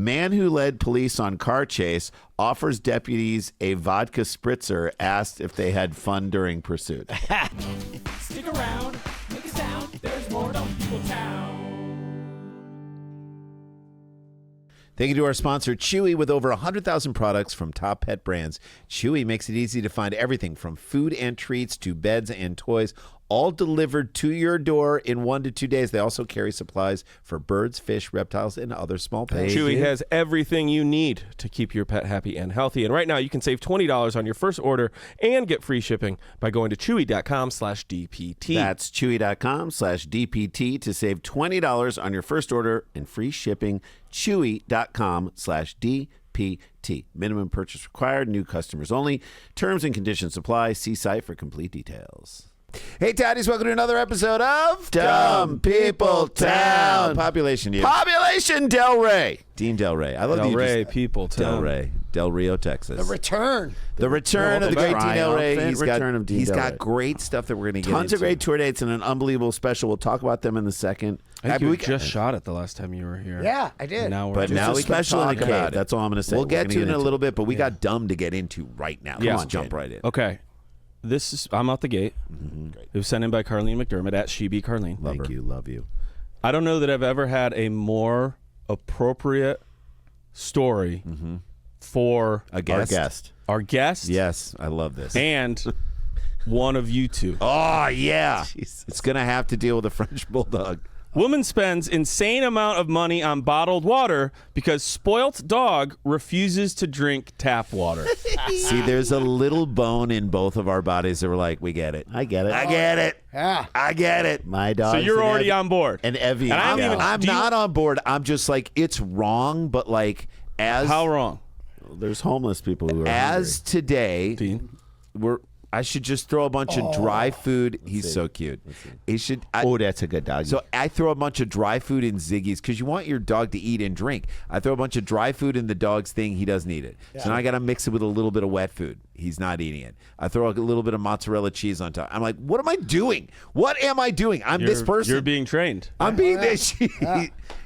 Man who led police on car chase offers deputies a vodka spritzer, asked if they had fun during pursuit. Stick around, make a sound. There's more Dumb People Town. Thank you to our sponsor, Chewy. With over 100,000 products from top pet brands, Chewy makes it easy to find everything from food and treats to beds and toys, all delivered to your door in 1 to 2 days. They also carry supplies for birds, fish, reptiles, and other small pets. Chewy has everything you need to keep your pet happy and healthy. And right now, you can save $20 on your first order and get free shipping by going to chewy.com/DPT. That's chewy.com/DPT to save $20 on your first order and free shipping. Chewy.com/DPT. Minimum purchase required. New customers only. Terms and conditions apply. See site for complete details. Hey, Taddies, welcome to another episode of Dumb People Town. Population Delray. Dean Delray. I love Delray, People Town. Delray. Del Rio, Texas. The return. The return of the great Dean Delray. He's Delray. got great stuff that we're going to get into. Tons of great tour dates and an unbelievable special. We'll talk about them in a second. I think you just shot it the last time you were here. Yeah, I did. Now we can talk about it. That's all I'm going to say. We'll get to it in a little bit, but we got dumb to get into right now. Yeah. Come on, jump right in. Okay. I'm out the gate. It was sent in by Carlene McDermott at Sheby Carlene. Thank you. Love you. I don't know that I've ever had a more appropriate story for our guest. Our guest? Yes, I love this. And one of you two. Oh, yeah. Jesus. It's going to have to deal with a French bulldog. Woman spends insane amount of money on bottled water because spoilt dog refuses to drink tap water. See, there's a little bone in both of our bodies that we're like, we get it. I get it. I get it. Yeah. I get it. My dog. So you're already on board. And Evie. And I'm not on board. I'm just like, it's wrong, but like, as. How wrong? There's homeless people who are As hungry. Today, Dean? I should just throw a bunch of dry food. He's so cute. He should. That's a good dog. So I throw a bunch of dry food in Ziggy's because you want your dog to eat and drink. I throw a bunch of dry food in the dog's thing. He doesn't eat it. Yeah. So now I got to mix it with a little bit of wet food. He's not eating it. I throw a little bit of mozzarella cheese on top. I'm like, what am I doing? What am I doing? This person. You're being trained. I'm being this.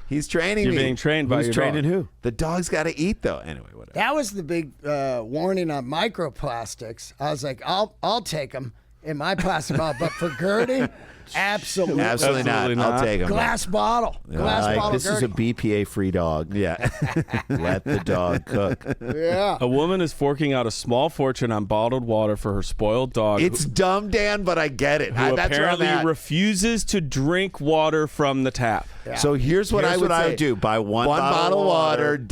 He's training me. You're being trained by your training dog. Who? The dog's got to eat though. Anyway, whatever. That was the big warning on microplastics. I was like, I'll take them in my plastic bottle, but for Gertie, absolutely not. I'll take them. Glass bottle. Bottle. This Gertie. is a BPA-free dog. Yeah. Let the dog cook. Yeah. A woman is forking out a small fortune on bottled water for her spoiled dog. It's dumb, Dan, but I get it. Who That's apparently where I'm at. refuses to drink water from the tap. Yeah. So here's what I would do. Buy one bottle of water,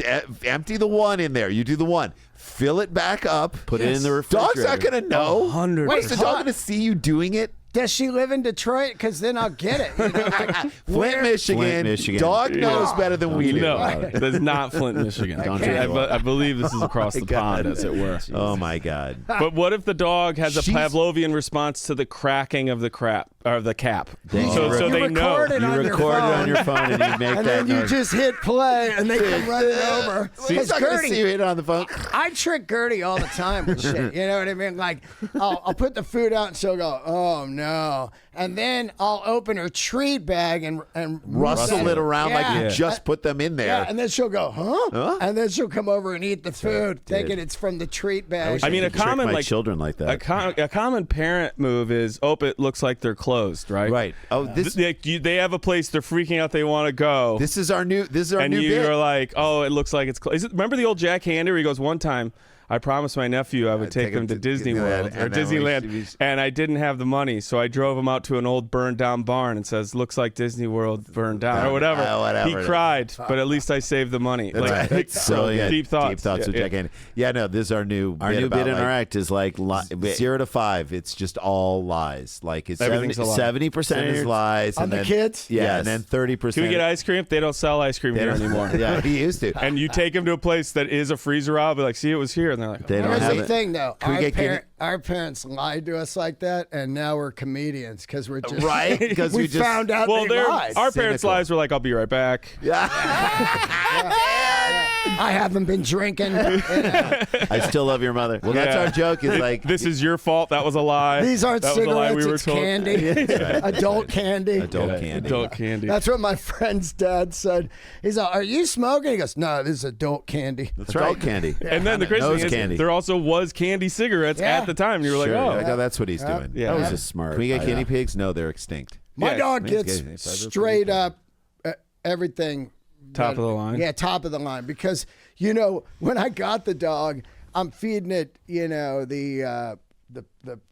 empty the one in there. You do the one. Fill it back up. Put it in the refrigerator. Dog's not going to know. 100%. Wait, Is the dog going to see you doing it? Does she live in Detroit? Because then I'll get it. You know, like, Flint, Michigan. Dog knows better than we do. No, that's not Flint, Michigan. I believe this is across the pond, as it were. Oh, my God. But what if the dog has a Pavlovian response to the cracking of the cap? So they know. You record it on your phone and you make and that then you noise. just hit play and they come running over. He's not going to see you hit it on the phone. I trick Gertie all the time with shit. You know what I mean? Like, I'll put the food out and she'll go, oh, no. And then I'll open her treat bag and rustle it around like you just put them in there. Yeah, and then she'll go, huh? And then she'll come over and eat the food, thinking it's from the treat bag. I mean, a common my children like that. A common parent move is, it looks like they're closed, right? Right. Oh, they have a place they're freaking out they want to go. This is our new. And you're like, it looks like it's closed. Remember the old Jack Hander? Where he goes, one time, I promised my nephew I would take him to Disney World or Disneyland, and I didn't have the money, so I drove him out to an old burned down barn and says, "Looks like Disney World burned down," or whatever. He cried, but at least I saved the money. That's so deep thoughts. Deep thoughts with Jack Handy. Yeah, no, this is our new. Our new bit in our act is like 0 to 5. It's just all lies. Like it's 70% is lies, on and the then kids. Yeah, and then 30%. Can we get ice cream? They don't sell ice cream here anymore. Yeah, he used to. And you take him to a place that is a freezer aisle, be like, see, it was here, and they're like, they don't Here's have the it. thing, though. Our Our parents lied to us like that, and now we're comedians because we're just right because we found out they lied. Our parents' lies were like, "I'll be right back." Yeah. I haven't been drinking. You know. I still love your mother. Well, that's our joke. Is like this is your fault. That was a lie. These aren't that was a lie cigarettes, we were it's told. candy. Adult candy. adult candy. Adult candy. That's what my friend's dad said. He's like, are you smoking? He goes, no, this is adult candy. That's right. Candy. And then the crazy Nose thing candy. is, there also was candy cigarettes at the time. And you were like, Sure. oh. Like, oh, that's what he's doing. Yeah. That was Yeah. a smart. Can we get idea. guinea pigs? No, they're extinct. My Yeah, dog it's gets good. straight up everything. Top of the line? Yeah, top of the line. Because, you know, when I got the dog, I'm feeding it, you know, the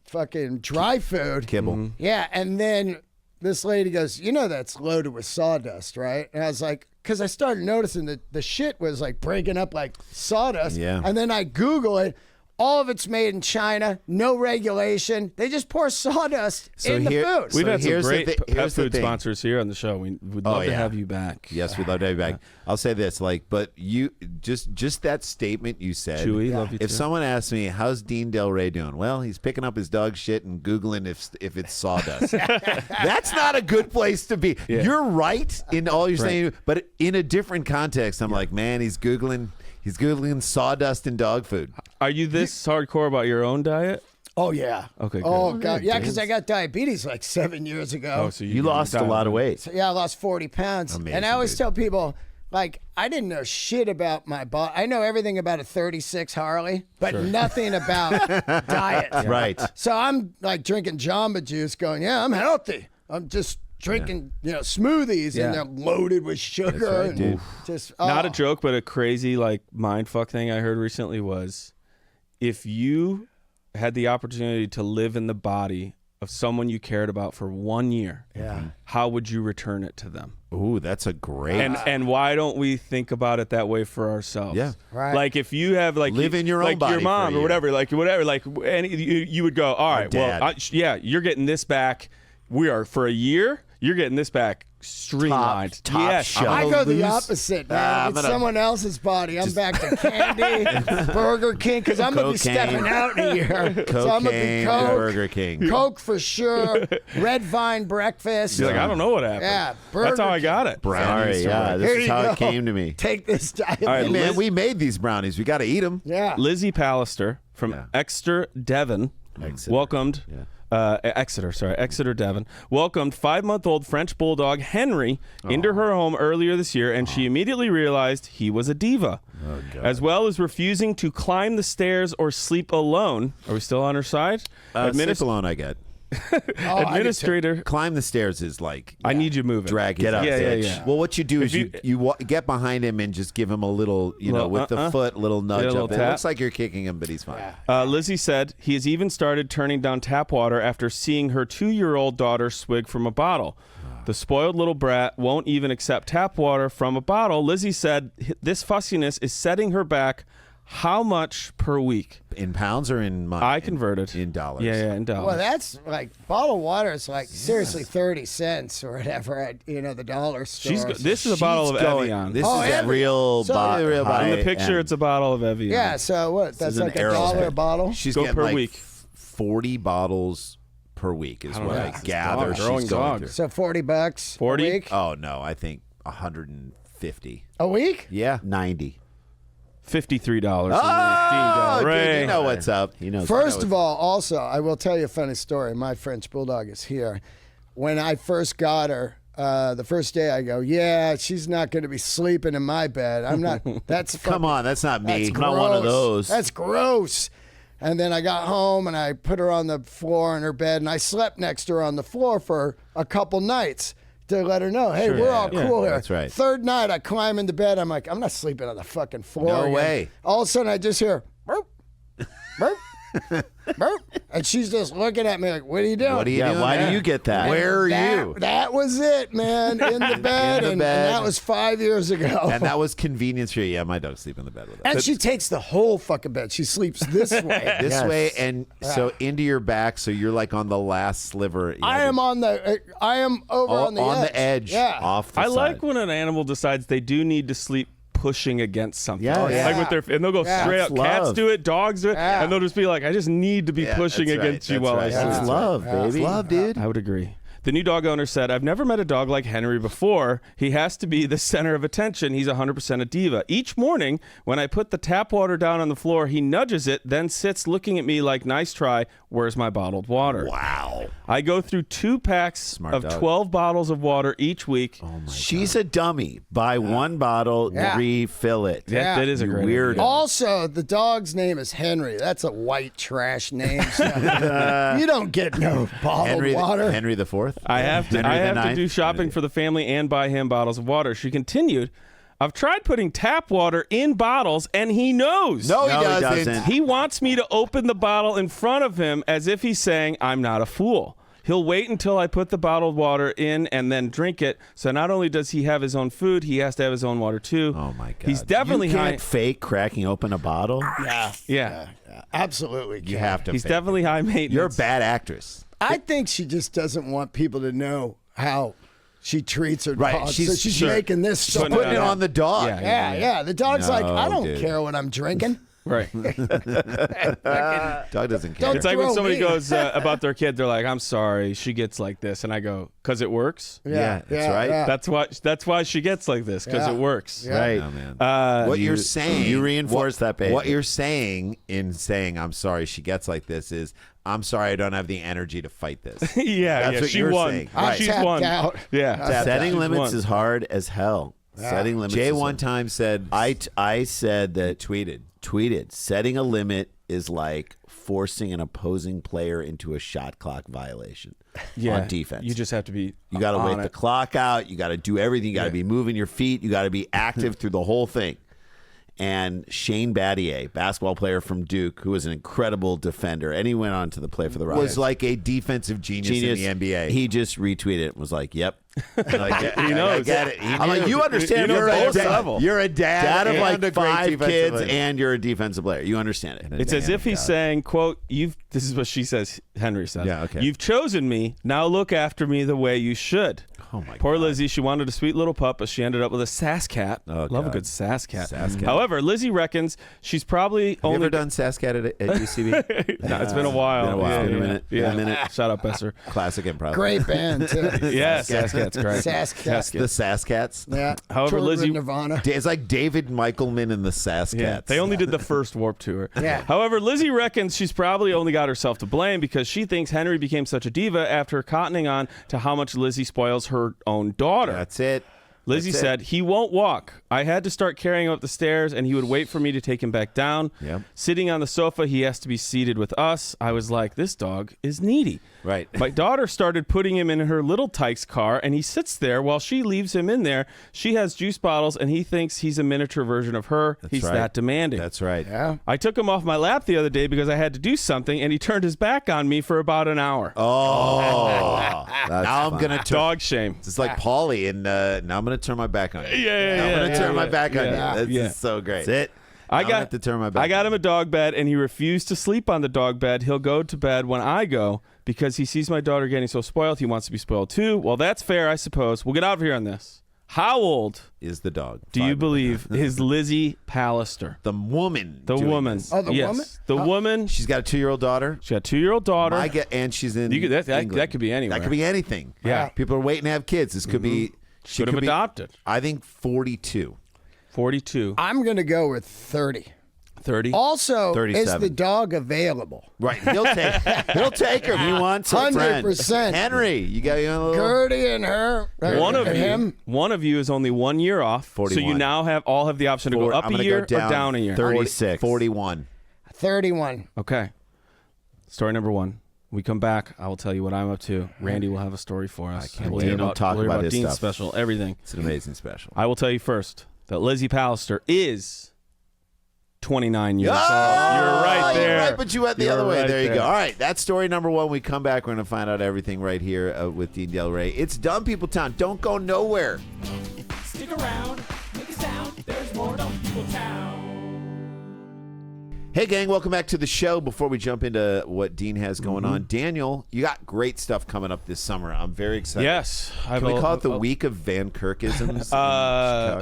fucking dry food. Kibble. Mm-hmm. Yeah, and then this lady goes, you know that's loaded with sawdust, right? And I was like, because I started noticing that the shit was like breaking up like sawdust. Yeah. And then I Google it. All of it's made in China, no regulation. They just pour sawdust in the food. We've So had some here's the great thi- pet here's the food thing. sponsors here on the show. We'd love to have you back. Yes, we'd love to have you back. I'll say this, like, but you just that statement you said. Chewy, love you If too. someone asks me, how's Dean Delray doing? Well, he's picking up his dog shit and Googling if it's sawdust. That's not a good place to be. Yeah. You're right in all you're saying, but in a different context, I'm like, man, he's Googling sawdust in dog food. Are you this hardcore about your own diet? Oh, yeah. Okay, good. Oh, God. Yeah, because I got diabetes like 7 years ago. Oh, so You lost a lot of weight. So, yeah, I lost 40 pounds. Amazing, and I always dude. tell people, like, I didn't know shit about my body. I know everything about a 36 Harley, but nothing about diet. Right. So I'm like drinking Jamba Juice going, yeah, I'm healthy. I'm just drinking, you know, smoothies and they're loaded with sugar. right, and dude. just Not a oh. joke, but a crazy like mind fuck thing I heard recently was if you had the opportunity to live in the body of someone you cared about for 1 year, how would you return it to them? Ooh, that's a great. And why don't we think about it that way for ourselves? Yeah. Right. Like if you have like Live in your own like body your for mom a or year. whatever, like and you would go, all right, dad. well, you're getting this back. We are for a year. You're getting this back streamlined. Top yes, shelf. I go the lose- opposite, man. I'm It's gonna- someone else's body. I'm back to candy, Burger King, because I'm going to be Cocaine. stepping out in a year. So I'm going to be Cocaine, Coke, Burger King. Coke for sure, Red Vine breakfast. You're like, I don't know what happened. Yeah, That's how I Burger got it. Brownies. Sorry, yeah, Here this is you how go. it came to me. Take this diet. right, Hey, man, we made these brownies. We got to eat them. Yeah. Lizzie Pallister from Exeter, Devon, welcomed. Exeter, Devon, welcomed 5-month-old French bulldog Henry into her home earlier this year, and she immediately realized he was a diva, as well as refusing to climb the stairs or sleep alone. Are we still on her side? Sleep alone, I get. Administrator, Climb the stairs is like I need you moving. drag. Get his up, ass. yeah. Well, what you do is you- you get behind him and just give him a little, you know, Little, with the foot, little nudge little up. It tap. looks like you're kicking him, but he's fine. Lizzie said he has even started turning down tap water after seeing her 2-year-old daughter swig from a bottle. The spoiled little brat won't even accept tap water from a bottle. Lizzie said this fussiness is setting her back how much per week? In pounds or in money? I converted. in dollars. Yeah, in dollars. Well, that's like bottle of water is like seriously 30 cents or whatever at the dollar store. This is a bottle of Evian. This Oh, is Evian. Real, So- bo- real high In the picture, end. it's a bottle of Evian. yeah. So what? That's is an like Arrowhead. $1 a bottle. She's Go getting per like week. 40 bottles per week is what I know. gather Dog, she's growing going dog. through. So $40 40? a week. Oh no, I think 150. A week? Yeah. 90. $53. Oh, Dean dude, Delray. you know what's up. He knows. First of all, also, I will tell you a funny story. My French bulldog is here. When I first got her, the first day I go, yeah, she's not going to be sleeping in my bed. I'm not. That's Come on, that's not me. That's Not one of gross. those. That's gross. And then I got home and I put her on the floor in her bed and I slept next to her on the floor for a couple nights to let her know, hey, we're all cool here. that's right. Third night, I climb into bed. I'm like, I'm not sleeping on the fucking floor. No again. way. All of a sudden, I just hear, burp, burp, burp. And she's just looking at me like, what are you doing? What are you doing? why there? do you get that? Where are that, you? That was it, man. In the bed. and bed. that was 5 years ago. And that was convenience for you. Yeah, my dogs sleep in the bed with us. And she takes the whole fucking bed. She sleeps this way. This way and so into your back, so you're like on the last sliver. I am on the. I am over on the edge. Yeah. off the I side. like when an animal decides they do need to sleep pushing against something. Yeah. Oh, yeah. Like with their, and they'll go straight That's up. Cats love. do it, dogs do it, and they'll just be like, I just need to be Yeah, pushing that's right, against you that's while right. I sleep. That's love, baby. Love, dude. I would agree. The new dog owner said, I've never met a dog like Henry before. He has to be the center of attention. He's 100% a diva. Each morning, when I put the tap water down on the floor, he nudges it, then sits looking at me like, nice try. Where's my bottled water? Wow. I go through 2 packs of 12 bottles of water each week. Oh my She's a dummy. Buy one bottle, refill it. That is a great weird. Also, the dog's name is Henry. That's a white trash name. So you don't get no bottled water. Henry the Fourth. I have to do shopping for the family and buy him bottles of water. She continued, I've tried putting tap water in bottles, and he knows. No, he doesn't. He wants me to open the bottle in front of him as if he's saying, I'm not a fool. He'll wait until I put the bottled water in and then drink it. So not only does he have his own food, he has to have his own water too. Oh my God! He's definitely you can't fake cracking open a bottle. Yeah. Absolutely. You have to. He's definitely high maintenance. You're a bad actress. I think she just doesn't want people to know how she treats her dog. She's making this stuff. Putting it on the dog. Yeah. The dog's like, I don't care what I'm drinking. Right. Dog doesn't care. It's like when somebody goes about their kid, they're like, I'm sorry, she gets like this. And I go, because it works? Yeah, that's right. Yeah. That's why she gets like this, because it works. Yeah. Right. Oh, man. What you're saying, you reinforce that behavior. What you're saying in saying I'm sorry she gets like this is I'm sorry I don't have the energy to fight this. That's what she you're won. saying. I She's tapped won. out. Yeah. Setting She's limits won. is hard as hell. Setting limits. Jay is one hard. time said I said that tweeted setting a limit is like forcing an opposing player into a shot clock violation on defense. You just have to be You got to on wait the it. clock out. You got to do everything. You got to be moving your feet. You got to be active through the whole thing. And Shane Battier, basketball player from Duke, who was an incredible defender, and he went on to play for the Rockets. was like a defensive genius in the NBA. He just retweeted it and was like, yep. Like, He knows. I get it. I'm like, you understand. He knows You're a both dad. levels. You're a dad, Dad of and like a great 5 defensive kids, player. and you're a defensive player. You understand it. It's as if he's saying, quote, this is what she says, Henry said. Yeah, okay. You've chosen me. Now look after me the way you should. Oh, my Poor God. Lizzie, she wanted a sweet little pup, but she ended up with a sass cat. Oh, Love a God. good sass cat. Sass cat. However, Lizzie reckons she's probably Have you only ever done Sascat at UCB? No, it's been a while. Been a while. Yeah, Been a yeah, minute. Yeah. Been a minute. Shut up, Besser. Classic improv. Great band, too. Yeah, sass cat's great. Sasscat. The Saskats. Yeah. However, Toured with Lizzie- Nirvana. It's like David Michaelman and the Saskats. Yeah, they only did the first Warp Tour. Yeah. However, Lizzie reckons she's probably only got herself to blame because she thinks Henry became such a diva after cottoning on to how much Lizzie spoils her own daughter. That's it. Lizzie said, he won't walk. I had to start carrying him up the stairs, and he would wait for me to take him back down. Yep. Sitting on the sofa, he has to be seated with us. I was like, this dog is needy. Right. My daughter started putting him in her little Tykes car, and he sits there while she leaves him in there. She has juice bottles, and he thinks he's a miniature version of her. He's right. that demanding. That's right. Yeah. I took him off my lap the other day because I had to do something, and he turned his back on me for about an hour. Oh. Now I'm going to turn. Dog shame. It's like Paulie, and now I'm going to turn my back on you. Yeah, I'm going to turn my back on you. yeah. That's so great. That's it. I have to turn my back. I got him a dog bed, and he refused to sleep on the dog bed. He'll go to bed when I go because he sees my daughter getting so spoiled. He wants to be spoiled too. Well, that's fair, I suppose. We'll get out of here on this. How old Is the dog. do you believe is Lizzie Pallister? The woman. The doing woman. this. Oh, the Yes. woman? The woman. She's got a 2-year-old daughter. She got a 2-year-old daughter. And she's in You could- that England. could be anywhere. That could be anything. Yeah. People are waiting to have kids. This could be. She Could have adopted. I think 42. 42. I'm going to go with 30. 30. Also, is 37. the dog available? Right. He'll take her. He wants a friend. 100%. Henry, you got a little. Gertie and her. One of and you, him. one of you is only 1 year off, so 41. you now have the option to go up I'm a gonna year go down or down a year. 36. 41. 31. Okay. Story number 1. We come back. I will tell you what I'm up to. Randy will have a story for us. can't We'll wait. hear Don't talk we'll hear about his Dean's stuff. special, everything. It's an amazing special. I will tell you first that Lizzie Pallister is 29 years old. Oh, You're right there. You're right, but you went the You're other way. right There you there. go. All right, that's story number 1. We come back. We're going to find out everything right here with Dean Delray. It's Dumb People Town. Don't go nowhere. Stick around, make a sound. There's more Dumb People Town. Hey, gang, welcome back to the show. Before we jump into what Dean has going on, Daniel, you got great stuff coming up this summer. I'm very excited. Yes. Can we call it the week of Van Kirkisms?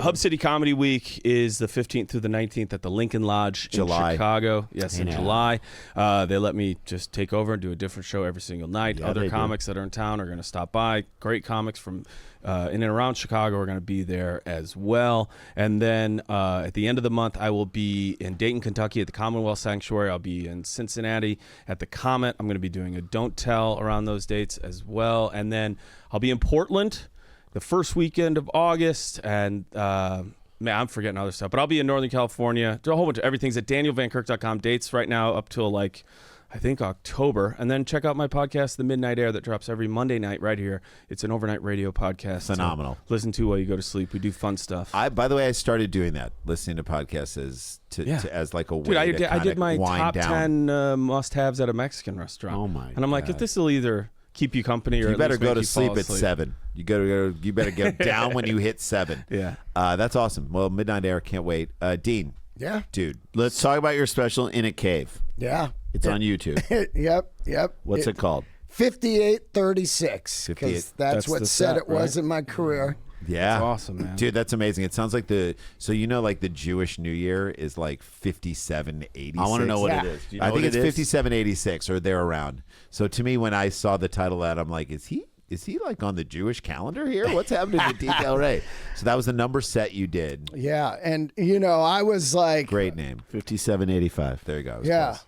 Hub City Comedy Week is the 15th through the 19th at the Lincoln Lodge in Chicago. Yes, in July. They let me just take over and do a different show every single night. Other comics that are in town are going to stop by. Great comics from in and around Chicago are going to be there as well. And then at the end of the month, I will be in Dayton, Kentucky at the Commonwealth Sanctuary. I'll be in Cincinnati at the Comet. I'm going to be doing a Don't Tell around those dates as well. And then I'll be in Portland the first weekend of August. And man, I'm forgetting other stuff. But I'll be in Northern California. There's a whole bunch of everything's at danielvankirk.com. Dates right now up till I think October. And then check out my podcast, The Midnight Air, that drops every Monday night right here. It's an overnight radio podcast. Phenomenal. Listen to while you go to sleep. We do fun stuff. By the way, I started doing that, listening to podcasts as like a way I did my wind top down. 10 must-haves at a Mexican restaurant. Oh, my And I'm like, if this will either keep you company or You at better least go make to you fall sleep at asleep. 7. You better get down when you hit 7. Yeah. That's awesome. Well, Midnight Air, can't wait. Dean. Yeah. Dude. Let's talk about your special In a Cave. Yeah. It's on YouTube. Yep. What's it called? 5836. Because that's what the set set, it was right? in my career. Yeah. That's awesome, man. Dude, that's amazing. It sounds like like the Jewish New Year is like 5786. I want to know what Yeah. it is. Do you know I think what it's it is? 5786 or there around. So to me, when I saw the title of that, I'm like, is he like on the Jewish calendar here? What's happening to Dean Delray? So that was the number set you did. Yeah. And, I was like, Great name. 5785. There you go. I was yeah. close.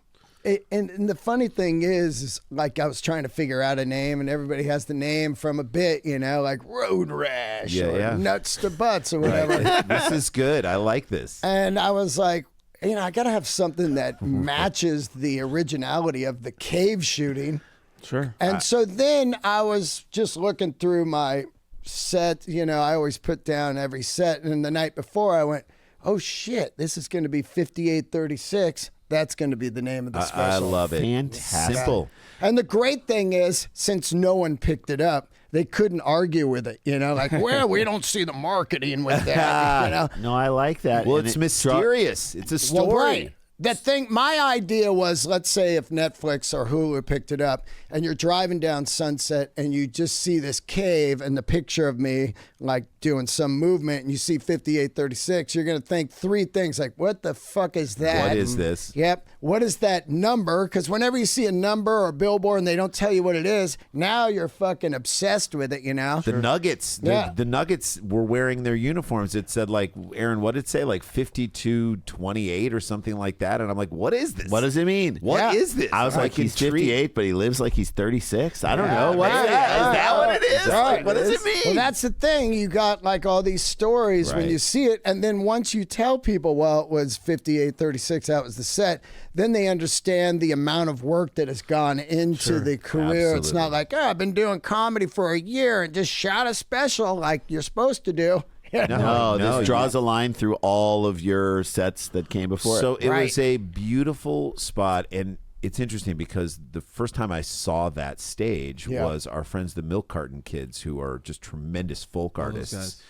And the funny thing is like I was trying to figure out a name, and everybody has the name from a bit, like Road Rash or Nuts to Butts or whatever. This is good. I like this. And I was like, I got to have something that matches the originality of the cave shooting. Sure. And so then I was just looking through my set. I always put down every set. And the night before I went, oh, shit, this is going to be 5836. That's going to be the name of the special. I love it. Fantastic. Simple. And the great thing is, since no one picked it up, they couldn't argue with it. Like, well, we don't see the marketing with that. No, I like that. Well, And it's it mysterious. It's a story. Well, right. That thing, my idea was, let's say if Netflix or Hulu picked it up and you're driving down Sunset and you just see this cave and the picture of me like doing some movement and you see 5836, you're going to think three things like, what the fuck is that? What is this? Yep. What is that number? Because whenever you see a number or a billboard and they don't tell you what it is, now you're fucking obsessed with it, The Nuggets. The Nuggets were wearing their uniforms. It said like, Aaron, what did it say? Like 5228 or something like that. And I'm like, what is this? What does it mean? What is this? I was like, he's 58, but he lives like he's 36. I don't know. What Is that what it is? Right. Like, what does it mean? Well, that's the thing. You got like all these stories when Right. you see it, and then once you tell people, well, it was 5836, that was the set, then they understand the amount of work that has gone into the career. It's not like, I've been doing comedy for a year and just shot a special like you're supposed to do. No, this draws a line through all of your sets that came before So it. it was a beautiful spot, and it's interesting because the first time I saw that stage was our friends, the Milk Carton Kids, who are just tremendous folk artists. guys.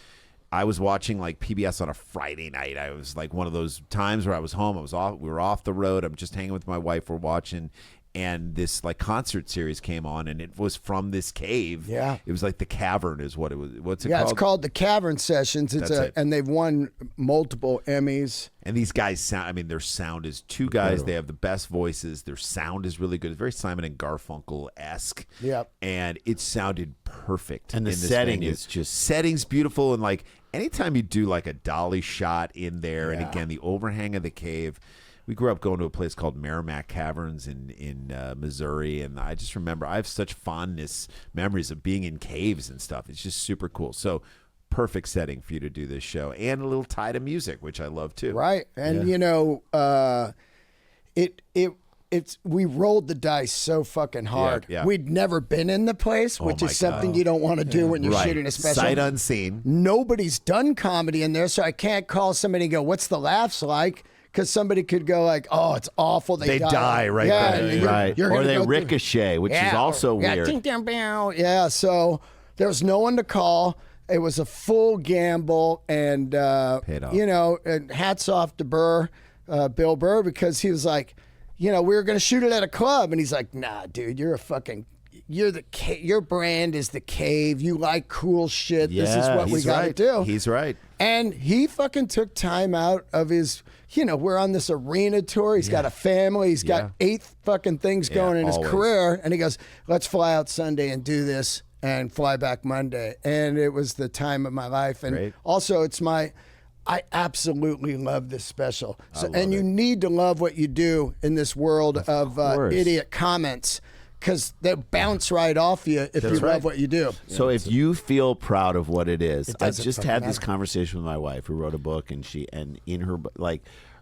I was watching like PBS on a Friday night. I was like one of those times where I was home. We were off the road. I'm just hanging with my wife. We're watching. And this like concert series came on, and it was from this cave. Yeah. It was like the Cavern is what it was. What's it Yeah, called? it's called the Cavern Sessions. It's That's it. and they've won multiple Emmys. And these guys sound, I mean, their sound is two guys. They have the best voices. Their sound is really good. It's very Simon and Garfunkel-esque. Yep. And it sounded perfect. And the in this setting venue. is just- Setting's beautiful. And like anytime you do like a dolly shot in there, and again, the overhang of the cave. We grew up going to a place called Merrimack Caverns in Missouri, and I just remember I have such memories of being in caves and stuff. It's just super cool. So perfect setting for you to do this show, and a little tie to music, which I love too. Right. And we rolled the dice so fucking hard. Yeah. We'd never been in the place, which my is something God. you don't want to do when you're Right. shooting a special. Sight unseen. Nobody's done comedy in there, so I can't call somebody and go, what's the laughs like? Because somebody could go like, oh, it's awful. They die right yeah, there. and Right. you're Or gonna they go through- ricochet, which is also weird. Ting, ting, bow. Yeah, so there was no one to call. It was a full gamble, and Paid off. and hats off to Burr. Bill Burr, because he was like, we were going to shoot it at a club. And he's like, nah, dude, your brand is the cave. You like cool shit. Yeah, this is what we got to do. He's right. And he fucking took time out of his, we're on this arena tour. He's got a family. He's got 8 fucking things going in his career. And he goes, let's fly out Sunday and do this and fly back Monday. And it was the time of my life. And also I absolutely love this special. You need to love what you do in this world of idiot comments, because they bounce right off you if you love what you do. So if you feel proud of what it is, I just had this conversation with my wife, who wrote a book, and in her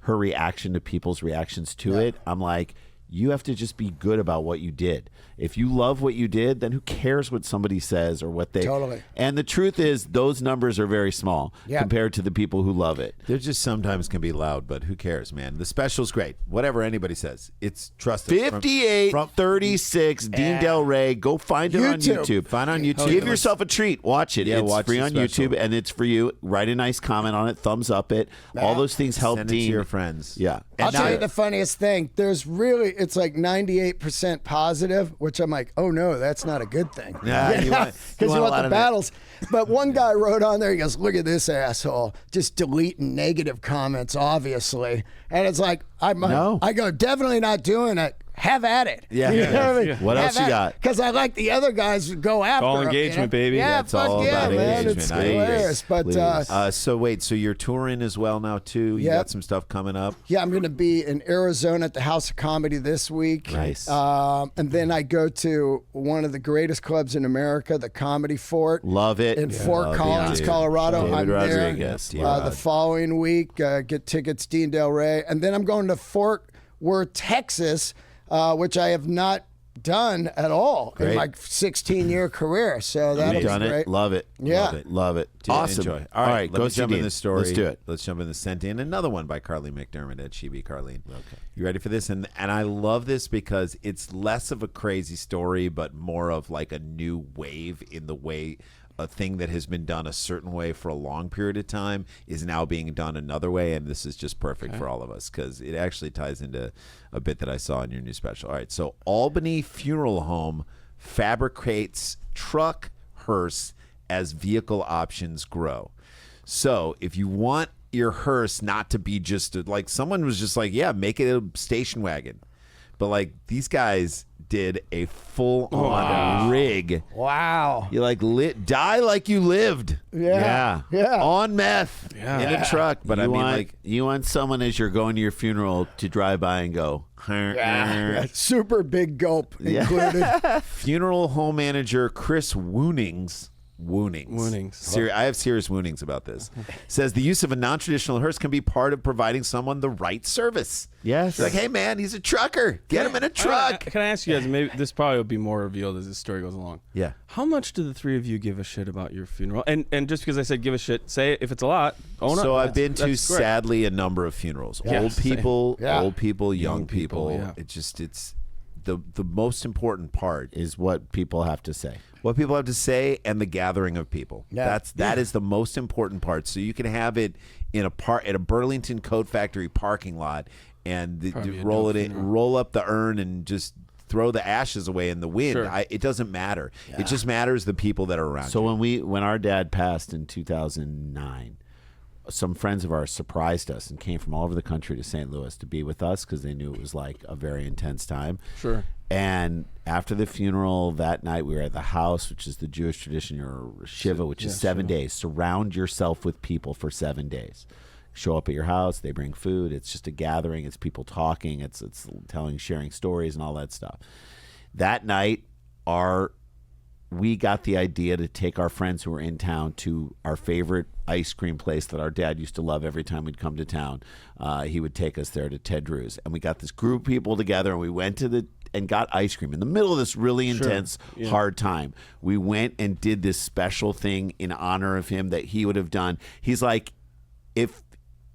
her reaction to people's reactions to it, I'm like, you have to just be good about what you did. If you love what you did, then who cares what somebody says or what they... Totally. And the truth is, those numbers are very small compared to the people who love it. They just sometimes can be loud, but who cares, man? The special's great. Whatever anybody says. It's trusted. 5836, Dean Delray. Go find it on YouTube. Find on YouTube. Give yourself a treat. Watch it. It's watch free on YouTube, and it's for you. Write a nice comment on it. Thumbs up it. All those things help Send Dean. it to your friends. Yeah. I'll tell you the funniest thing. It's like 98% positive, which I'm like, oh no, that's not a good thing. Yeah, because you want the battles. But one guy wrote on there, he goes, look at this asshole, just deleting negative comments, obviously. And it's like, I go, definitely not doing it. Have at it. Yeah. You know what I mean? What else you got? Because I like the other guys who go after all him, engagement, baby. Yeah, That's fuck all yeah, about man. engagement. It's I hilarious. But so you're touring as well now too. You got some stuff coming up. yeah, I'm going to be in Arizona at the House of Comedy this week. Nice. And then I go to one of the greatest clubs in America, the Comedy Fort. Love it. In Fort Love it, Collins, dude. Colorado. David I'm Rodriguez. there Yeah. the following week. Get tickets, Dean Delray. And then I'm going to Fort Worth, Texas, which I have not done at all in my 16-year career. So that'll You've be done great. it. Love it. Yeah. Love it. Dude, Awesome. Enjoy. All right, let go me see jump in Dean. the story. Let's do it. Let's jump in the sent in. Another one by Carly McDermott at Chewy Carlene. Okay. You ready for this? And I love this because it's less of a crazy story, but more of like a new wave in the way a thing that has been done a certain way for a long period of time is now being done another way, and this is just perfect for all of us because it actually ties into a bit that I saw in your new special. All right, so Albany Funeral Home fabricates truck hearse as vehicle options grow. So if you want your hearse not to be just like someone was just like, yeah, make it a station wagon, but like these guys did a full-on rig. Wow. You like die like you lived. Yeah. On meth in a truck. But you want someone as you're going to your funeral to drive by and go, Super big gulp included. Funeral home manager Chris Woonings. I have serious woonings about this. Says the use of a non-traditional hearse can be part of providing someone the right service. Yes. Like, hey man, he's a trucker. Get him in a truck. Can I ask you guys? Maybe this probably will be more revealed as this story goes along. Yeah. How much do the three of you give a shit about your funeral? And just because I said give a shit, say it. If it's a lot, own up. So I've been to that's great. sadly a number of funerals. Yeah, old people, young people. yeah. It's the most important part is what people have to say. What people have to say and the gathering of people. Yeah. That is the most important part. So you can have it in at a Burlington Coat Factory parking lot and roll up the urn and just throw the ashes away in the wind. Sure. It doesn't matter. It just matters the people that are around. So when our dad passed in 2009, some friends of ours surprised us and came from all over the country to St. Louis to be with us because they knew it was like a very intense time. Sure. And after the funeral that night, we were at the house, which is the Jewish tradition, or Shiva, which is 7 days. Surround yourself with people for 7 days. Show up at your house. They bring food. It's just a gathering. It's people talking. It's sharing stories and all that stuff. That night, we got the idea to take our friends who were in town to our favorite ice cream place that our dad used to love every time we'd come to town. He would take us there to Ted Drew's. And we got this group of people together, and we went and got ice cream in the middle of this really intense, hard time. We went and did this special thing in honor of him that he would have done. He's like, if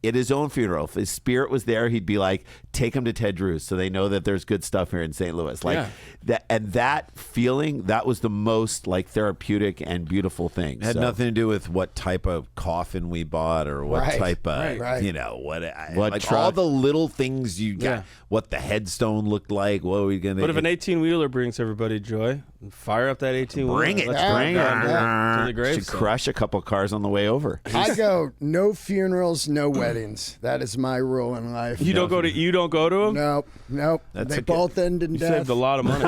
at his own funeral, if his spirit was there, he'd be like, take him to Ted Drew's so they know that there's good stuff here in St. Louis. Like that feeling, that was the most like therapeutic and beautiful thing. It had nothing to do with what type of coffin we bought or what type of, you know, what like truck. all the little things you got, what the headstone looked like, what are we going to But if an 18-wheeler brings everybody joy, fire up that 18-wheeler. Bring it. Let's Bring it. to the grave. Should crush a couple cars on the way over. I go no funerals, no weddings. That is my rule in life. You don't go to them? Nope. They both end in You death. saved a lot of money.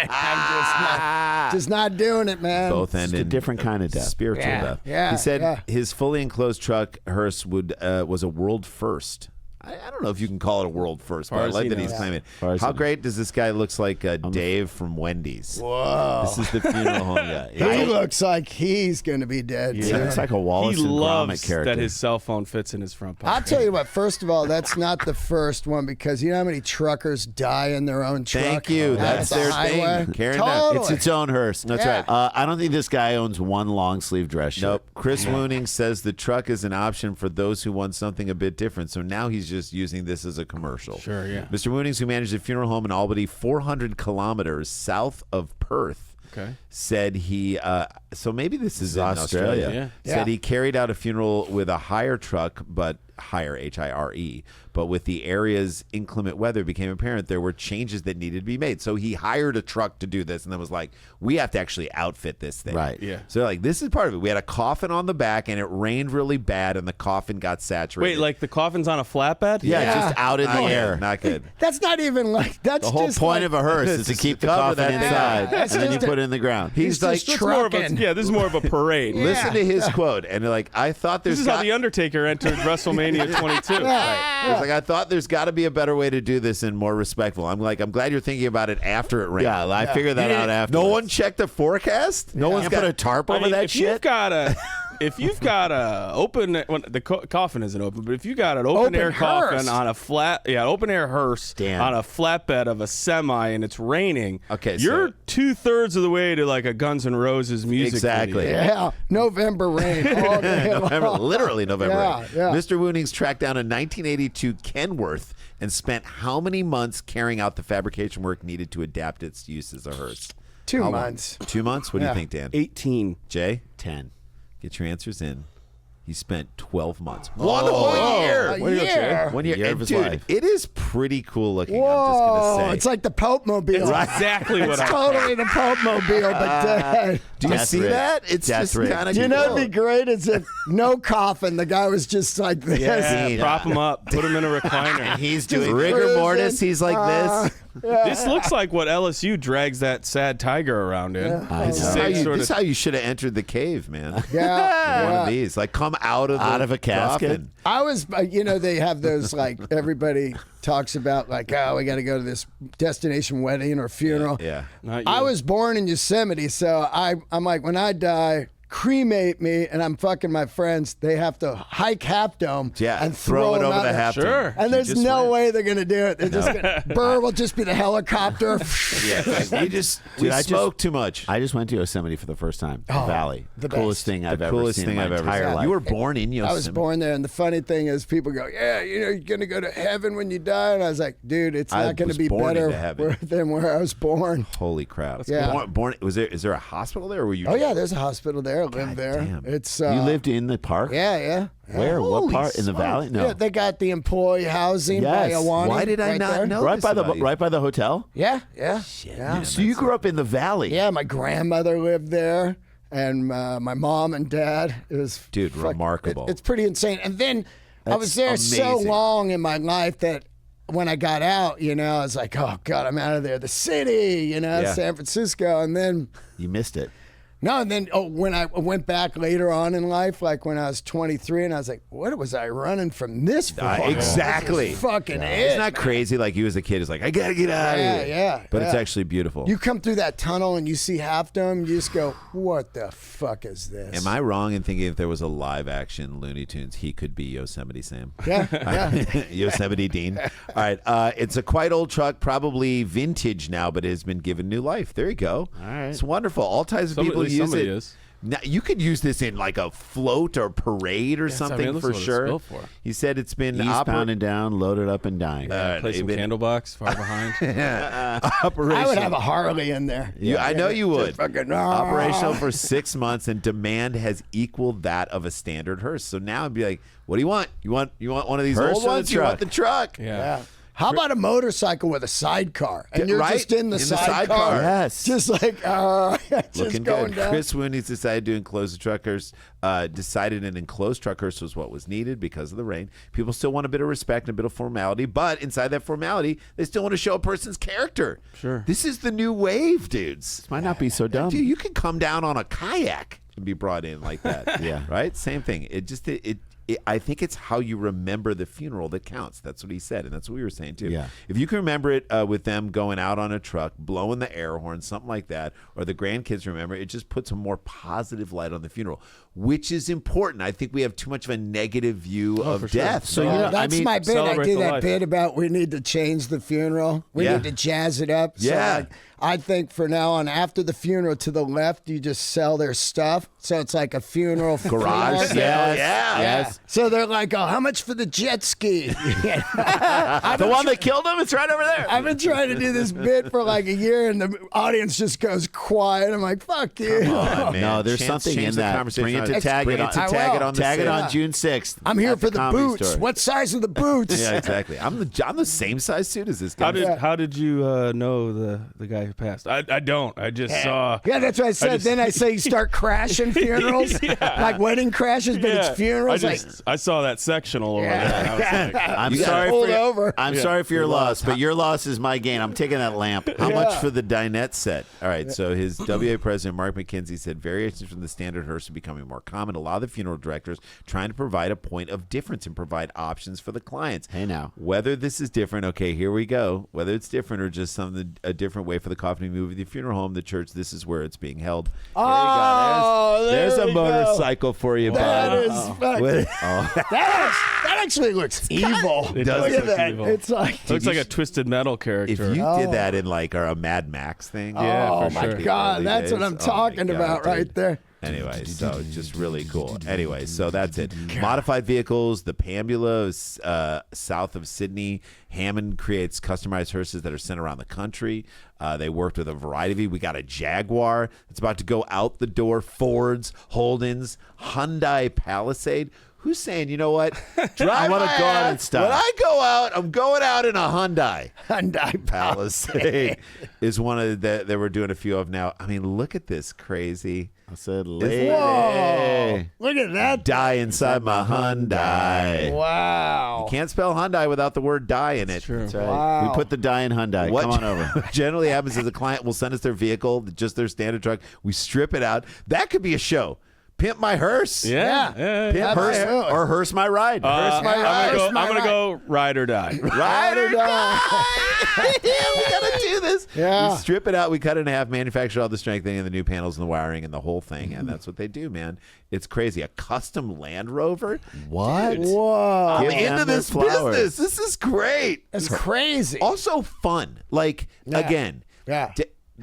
I'm just not doing it, man. both end It's a in different kind of death. spiritual death. Yeah, He said yeah. his fully enclosed truck hearse was a world first. I don't know if you can call it a world first, but I as like he that he's knows. claiming Far it. as How he great does this guy looks like Dave from Wendy's? Whoa. This is the funeral home guy. He looks like he's going to be dead. He soon. looks like a He Wallace and Gromit loves character. that his cell phone fits in his front pocket. I'll tell you what, first of all, that's not the first one because you know how many truckers die in their own truck? Thank you. That's the their highway? thing. Carrying that. Totally. It's its own hearse. That's Yeah. right. I don't think this guy owns one long sleeve dress shirt. Nope. Chris Wooning says the truck is an option for those who want something a bit different. So now he's just using this as a commercial. Sure, yeah. Mr. Woonings, who managed a funeral home in Albany, 400 kilometers south of Perth, said he. So maybe this is in Australia. Yeah. Said he carried out a funeral with a hire truck, but hire HIRE. But with the area's inclement weather, it became apparent there were changes that needed to be made. So he hired a truck to do this, and then was like, "We have to actually outfit this thing." Right. Yeah. So like, this is part of it. We had a coffin on the back, and it rained really bad, and the coffin got saturated. Wait, like the coffin's on a flatbed? Yeah, just out in the Not air. good. Not good. That's not even like, that's The whole just point like, of a hearse is to Just keep the cover coffin that inside, thing. and then you That's put it in the ground. He's like, just More of a, trucking. this is more of a parade. listen to his quote, and like, I thought there's This is how The Undertaker entered WrestleMania 22. He's like, I thought there's got to be a better way to do this and more respectful. I'm like, I'm glad you're thinking about it after it rained. Yeah, I figured that out after. No one checked the forecast. No one's Can't got put a tarp over I mean, that if shit. If you've got a open, well, the coffin isn't open, but if you got an open air hearse. coffin on a open air hearse Dan. on a flatbed of a semi and it's raining, Okay, you're so- 2/3 of the way to like a Guns N' Roses music Exactly. video. Yeah, November rain all day November, long. literally November. Yeah, 8th. yeah. Mr. Woonings tracked down a 1982 Kenworth and spent how many months carrying out the fabrication work needed to adapt its use as a hearse? 2 How long? months. 2 months? What do you Yeah. think, Dan? 18. Jay? 10. Get your answers in. He spent 12 months. One whole year. A year. 1 year. Year of And his dude, life. it is pretty cool looking. Whoa, I'm just going to say. it's like the Pope Mobile. Exactly what It's I totally the Pope Mobile, but dead. Do you Death see rig. that? It's Death just rig. kind of You cool. know, it'd be great as if no coffin. The guy was just like this. Yeah, Dean. prop him up, put him in a recliner. He's Just doing rigor cruising. mortis. He's like this. This looks like what LSU drags that sad tiger around in. I This is, know. how you, Sort this is how you should have entered the cave, man. Yeah. One yeah. of these. Like, come out of a casket? coffin. I was, you know, they have those like everybody talks about like, oh, we got to go to this destination wedding or funeral. Yeah. Not you. I was born in Yosemite, so I'm like, when I die, cremate me, and I'm fucking my friends. They have to hike Half Dome Yeah. and throw it them over out the there. half dome. Sure. And You there's just no went. way they're gonna do it. They're just gonna, Burr will just be the helicopter. Yeah. we Dude, I smoked too much. I just went to Yosemite for the first time. The Valley. the coolest best. thing The I've ever coolest seen thing in my I've ever entire seen. life. You were born in Yosemite. I was born there, and the funny thing is, people go, "Yeah, you know, you're gonna go to heaven when you die," and I was like, "Dude, it's I not gonna was be born better into heaven. than where I was born." Holy crap. Yeah. Born, is there a hospital there, or were you? Oh yeah, there's a hospital there. I live there. damn. It's You lived in the park? Yeah. Where? What Holy part? In the smokes. valley? No. Yeah, they got the employee housing by Yes. Albany. Why did I right not there. know? right by the about you. right by the hotel? Yeah. Man, So you grew up in the valley. Yeah, my grandmother lived there, and my mom and dad. It was Dude, remarkable. It's pretty insane. And then I was there That's so amazing. long in my life that when I got out, you know, I was like, oh God, I'm out of there. The city, you know, Yeah. San Francisco, and then. You missed it. No, and then when I went back later on in life, like when I was 23, and I was like, what was I running from this for? Exactly. This is fucking it. It's not crazy like you as a kid. It's like, I got to get out of Yeah, here. yeah, But it's yeah. actually beautiful. You come through that tunnel and you see Half Dome, you just go, what the fuck is this? Am I wrong in thinking if there was a live action Looney Tunes, he could be Yosemite Sam? Yeah. Yosemite Dean. All right. It's a quite old truck, probably vintage now, but it has been given new life. There you go. All right. It's wonderful. All types of people use somebody it. is. Now, you could use this in like a float or parade or something for sure. He said it's been eastbound and down, loaded up and dying. Play some Candlebox far behind. Operation. I would have a Harley in there. I know you would. Fucking, Operational for 6 months, and demand has equaled that of a standard hearse. So now it'd be like, what do you want? You want one of these Hearse old or the ones? You want the truck? Yeah. How about a motorcycle with a sidecar? And you're just in the sidecar. Yes. Just like, just Looking going good. down. Chris Wooney's decided to enclose the truck hearse. Decided an enclosed truck hearse was what was needed because of the rain. People still want a bit of respect and a bit of formality, but inside that formality, they still want to show a person's character. Sure. This is the new wave, dudes. Might not be so dumb. Dude, you can come down on a kayak and be brought in like that. Yeah. Right? Same thing. I think it's how you remember the funeral that counts. That's what he said, and that's what we were saying too. Yeah. If you can remember it with them going out on a truck, blowing the air horn, something like that, or the grandkids remember, it just puts a more positive light on the funeral, which is important. I think we have too much of a negative view of death. So that's my bit. I celebrate do the that life. bit about we need to change the funeral. We need to jazz it up. So Yeah. like, I think for now on, after the funeral, to the left, you just sell their stuff. So it's like a funeral Garage sale. Yes. So they're like, oh, how much for the jet ski? The one that killed him, it's right over there. I've been trying to do this bit for like a year, and the audience just goes quiet. I'm like, fuck you. Come on, man. No, there's something change in the that. conversation. Bring it to Bring tag it to on. tag it on the Tag it sale. on June 6th. I'm here at for the Comedy boots. Store. What size are the boots? Yeah, exactly. I'm the same size suit as this guy. How did you know the guy who passed? I don't. I just saw. Yeah, that's what I said. Then I say you start crashing funerals, like wedding crashes, but it's funerals. I saw that sectional over there. And I was like, I'm You got sorry pulled for your, over. I'm sorry for your loss, but your loss is my gain. I'm taking that lamp. How much for the dinette set? All right, so his WA president, Mark McKenzie, said variations from the standard hearse are becoming more common. A lot of the funeral directors trying to provide a point of difference and provide options for the clients. Hey, now. Whether this is different, okay, here we go. Whether it's different or just a different way for the coffin to move to the funeral home, the church, this is where it's being held. There's there a we go. motorcycle for you, That bud. is that actually looks evil. It Look does at look that. evil. It's like looks like a Twisted Metal If character. you did that in like a Mad Max thing, Yeah, oh for my sure. god, Early that's what days. I'm Oh my talking God, about dude. right there. Anyway, so it's just really cool. Anyway, so that's it. Modified vehicles, the Pambula is south of Sydney. Hammond creates customized hearses that are sent around the country. They worked with a variety of. We got a Jaguar that's about to go out the door. Fords, Holdens, Hyundai Palisade. Who's saying, you know what? I want to go out in style. When I go out, I'm going out in a Hyundai. Hyundai Palisade is one of the that we're doing a few of now. I mean, look at this crazy. I said, lady. Whoa! Look at that. Die inside my Hyundai. Wow. Can't spell Hyundai without the word die in it. True. That's right. Wow. We put the die in Hyundai. What Come on over. generally happens is the client will send us their vehicle, just their standard truck. We strip it out. That could be a show. Pimp my hearse. Yeah. Pimp hearse Absolutely. or hearse my ride. I'm Hearse my gonna ride. go ride or die. Ride or die. Yeah, we gotta do this. Yeah. We strip it out. We cut it in half. Manufacture all the strengthening and the new panels and the wiring and the whole thing. And that's what they do, man. It's crazy. A custom Land Rover. What? Whoa. I'm Give them into their this flowers. business. This is great. That's crazy. Also fun. Like again. Yeah.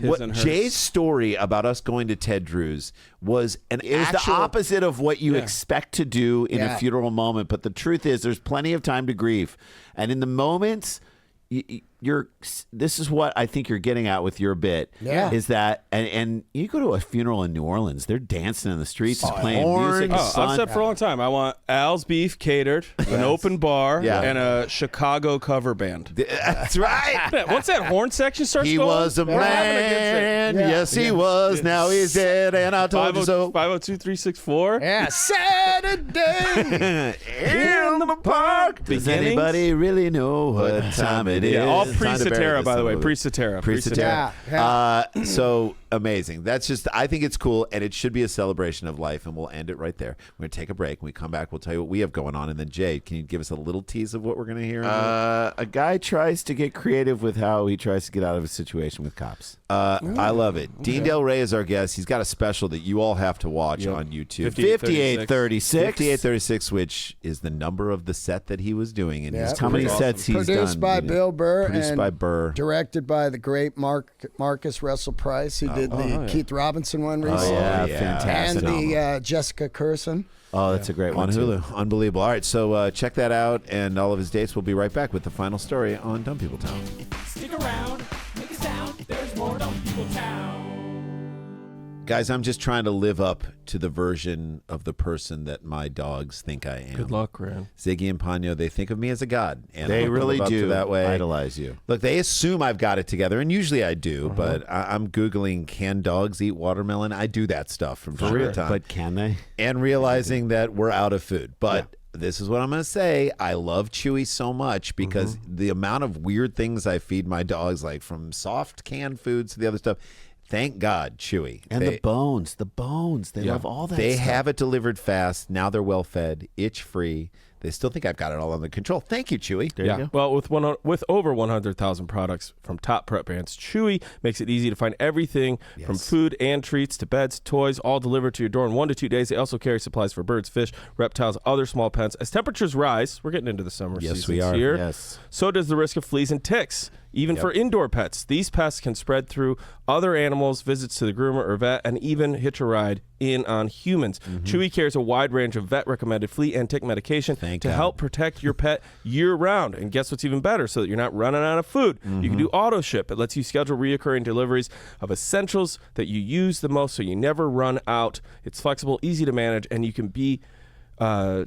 What and hers. Jay's story about us going to Ted Drew's was Is the opposite of what you expect to do in Yeah. a funeral moment. But the truth is, there's plenty of time to grieve. And in the moments, this is what I think you're getting at with your bit. Yeah. Is that, and you go to a funeral in New Orleans, they're dancing in the streets, playing music. Oh, I've said for a long time, I want Al's Beef catered, an open bar, Yeah. and a Chicago cover band. That's right. Once that horn section starts He going, was a we're having a good man. thing. Yes, he was. Now he's dead, and I told you so. 502-364. Yeah. Saturday. In the park. Does anybody really know what time it is? Yeah, all It's time to bury pre-Satera, this by the way. little bit. Pre-Satera. Pre-Satera. Yeah. So amazing. That's just, I think it's cool, and it should be a celebration of life, and we'll end it right there. We're going to take a break. When we come back, we'll tell you what we have going on. And then, Jay, can you give us a little tease of what we're going to hear? A guy tries to get creative with how he tries to get out of a situation with cops. I love it. Dean Delray is our guest. He's got a special that you all have to watch on YouTube. 5836. 5836, which is the number of the set that he was doing in his How many career. sets he's Produced done? by you know? Bill Burr. Produced and by Burr. Directed by the great Marcus Russell Price, who did did the Keith Robinson one recently. Fantastic. And the Jessica Curson. Oh, that's a great one on too. Hulu. Unbelievable. All right, so check that out and all of his dates. We'll be right back with the final story on Dumb People Town. Stick around, make a sound. There's more Dumb People Town. Guys, I'm just trying to live up to the version of the person that my dogs think I am. Good luck, Ran. Ziggy and Ponyo, they think of me as a god. And They I'm really live up to do that way. idolize you. Look, they assume I've got it together, and usually I do, but I'm Googling, can dogs eat watermelon? I do that stuff from time to time. But can they? And realizing that we're out of food. But this is what I'm going to say. I love Chewy so much because the amount of weird things I feed my dogs, like from soft canned foods to the other stuff, thank God, Chewy. And the bones. They love all that They stuff. have it delivered fast. Now they're well fed, itch free. They still think I've got it all under control. Thank you, Chewy. There you go. Well, with over 100,000 products from top pet brands, Chewy makes it easy to find everything from food and treats to beds, toys, all delivered to your door in 1 to 2 days. They also carry supplies for birds, fish, reptiles, other small pets. As temperatures rise, we're getting into the summer seasons we are. here. Yes. So does the risk of fleas and ticks. Even for indoor pets, these pests can spread through other animals, visits to the groomer or vet, and even hitch a ride in on humans. Chewy carries a wide range of vet-recommended flea and tick medication to help protect your pet year-round. And guess what's even better? So that you're not running out of food. You can do auto ship. It lets you schedule reoccurring deliveries of essentials that you use the most so you never run out. It's flexible, easy to manage, and you can be...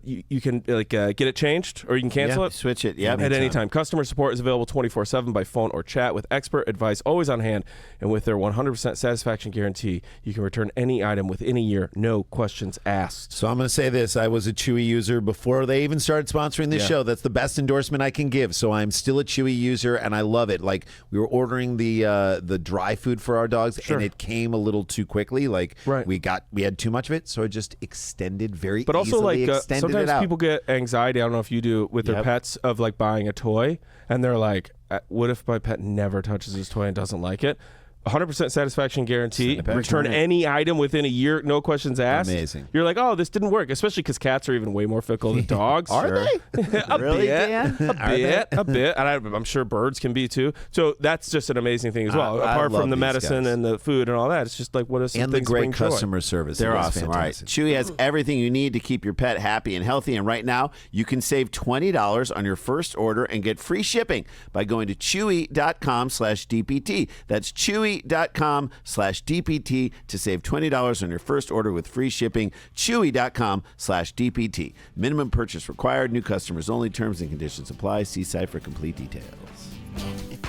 you can get it changed or you can cancel it. Switch it. At any time. Customer support is available 24/7 by phone or chat with expert advice always on hand. And with their 100% satisfaction guarantee, you can return any item within a year, no questions asked. So I'm going to say this. I was a Chewy user before they even started sponsoring this show. That's the best endorsement I can give. So I'm still a Chewy user, and I love it. Like, we were ordering the dry food for our dogs, and it came a little too quickly. Like, we had too much of it, so it just extended very But also, easily. Sometimes people get anxiety, I don't know if you do, with their pets of like buying a toy, and they're like, what if my pet never touches this toy and doesn't like it? 100% satisfaction guarantee. Return any item within a year, no questions asked. Amazing. You're like, oh, this didn't work, especially because cats are even way more fickle than dogs. Are they? A Really, bit, Dan? a bit. And I'm sure birds can be too. So that's just an amazing thing as well. Apart from the medicine and the food and all that, it's just like, what is some and the things great bring joy? customer service. They're It was awesome. All right. fantastic. Chewy has everything you need to keep your pet happy and healthy. And right now, you can save $20 on your first order and get free shipping by going to chewy.com/DPT. That's chewy.com/DPT to save $20 on your first order with free shipping. Chewy.com/DPT. Minimum purchase required. New customers only. Terms and conditions apply. See site for complete details.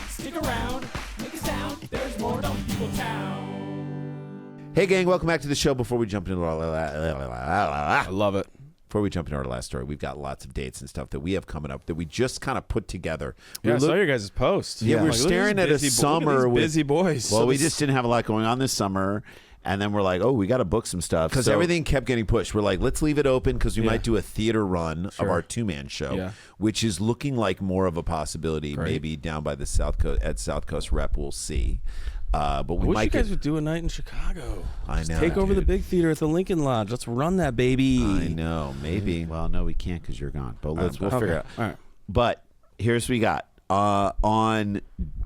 Stick around, make a sound. There's more Dumb People Town. Hey, gang, welcome back to the show. Before we jump into I love it. Before we jump into our last story, we've got lots of dates and stuff that we have coming up that we just kind of put together. Yeah, I saw your guys' post. Yeah, we're Like, look staring at a these summer with busy boys. Well, we just didn't have a lot going on this summer. And then we're like, oh, we got to book some stuff. because everything kept getting pushed. We're like, let's leave it open because we might do a theater run of our two-man show, which is looking like more of a possibility. Maybe down by the South Coast at South Coast Rep. We'll see. But we I wish might you guys would do a night in Chicago. I Just know, take over the dude. big theater at the Lincoln Lodge. Let's run that, baby. I know, maybe. Well, no, we can't because you're gone. But we'll figure it out. All right. But here's what we got. On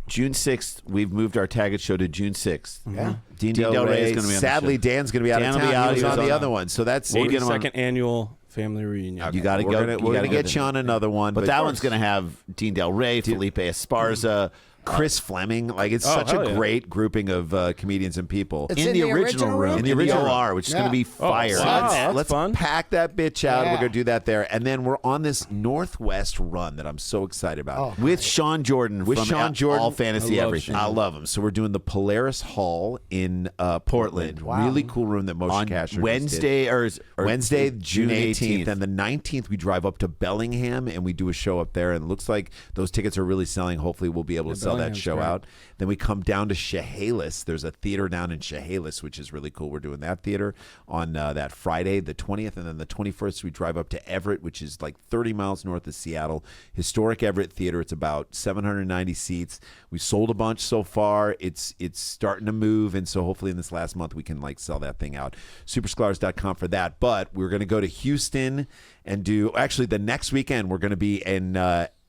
June 6th, we've moved our Taggart show to June 6th. Yeah. Dean Delray Delray is gonna be on the sadly, show. Dan's going to be out Dan of will be town. out. He was He was on the on- other one. So that's We'll get him on- 82nd annual family reunion. You got to go. We're going to get you on another one. But that one's going to have Dean Delray, Felipe Esparza, Chris Fleming. Like, it's Oh, such a hell yeah. great grouping of comedians and people. It's in the original room? in the original OR, which is going to be fire. wow. That's Let's fun. pack that bitch out. Yeah. We're going to do that there. And then we're on this Northwest run that I'm so excited about. With Sean Jordan With from Sean Jordan. All Fantasy I love Everything. I love him. So we're doing the Polaris Hall in Portland. Really cool room that Moshe On Kasher just did. Wednesday, June 18th. And the 19th, we drive up to Bellingham and we do a show up there. And it looks like those tickets are really selling. Hopefully, we'll be able to sell that Bellingham's show great. out. Then we come down to Chehalis. There's a theater down in Chehalis, which is really cool. We're doing that theater on that Friday, the 20th. And then the 21st, we drive up to Everett, which is like 30 miles north of Seattle. Historic Everett Theater. It's about 790 seats. We sold a bunch so far. It's starting to move. And so hopefully in this last month, we can like sell that thing out. Supersklars.com for that. But we're going to go to Houston and do, actually the next weekend, we're going to be in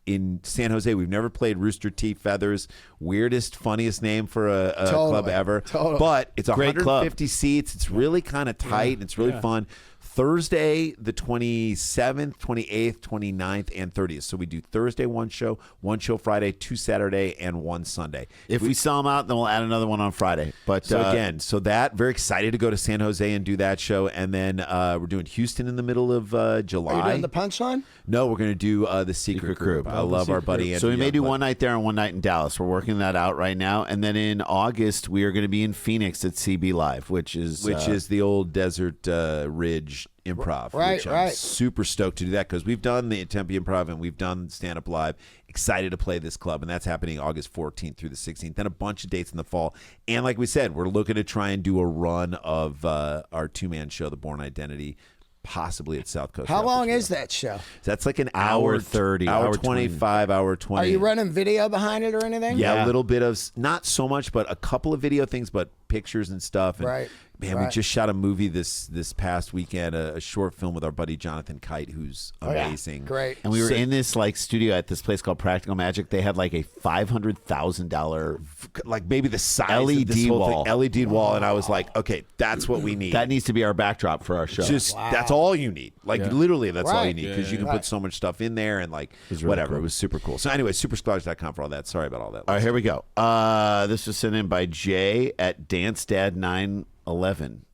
in San Jose. We've never played Rooster Teeth Feathers. Weirdest, funniest name for a club ever. Totally. But it's Great 150 seats. It's really kind of tight. And it's really fun. Thursday, the 27th, 28th, 29th, and 30th. So we do Thursday one show Friday, 2 Saturday, and 1 Sunday. If we sell them out, then we'll add another one on Friday. But So again, that very excited to go to San Jose and do that show, and then we're doing Houston in the middle of July. Are you doing the Punchline? No, we're going to do the Secret Group. I love our buddy Andrew. So we may do Youngblood. one night there and one night in Dallas. We're working that out right now, and then in August we are going to be in Phoenix at CB Live, which is the old Desert Ridge Improv. Right, which I'm right. super stoked to do that because we've done the Tempe Improv and we've done Stand Up Live. Excited to play this club, and that's happening August 14th through the 16th. Then a bunch of dates in the fall. And like we said, we're looking to try and do a run of our two-man show, The Born Identity, possibly at South Coast. How long Rapids. is that show? That's like an hour 30, hour hour 25, hour 20. Are you running video behind it or anything? Yeah, a little bit of, not so much, but a couple of video things, but pictures and stuff. And Right. Man, we just shot a movie this past weekend, a short film with our buddy Jonathan Kite, who's amazing. Great. And we were in this like studio at this place called Practical Magic. They had like a $500,000 Like maybe the size of LED this whole wall. thing, LED wall, and I was like, okay, that's what we need. that needs to be our backdrop for our show. Just that's all you need. Like literally, that's all you Right. need because you can put so much stuff in there and like really whatever. cool. It was super cool. So anyway, supersklars.com for all that. Sorry about all that. All right, here we go. This was sent in by Jay at DanceDad911.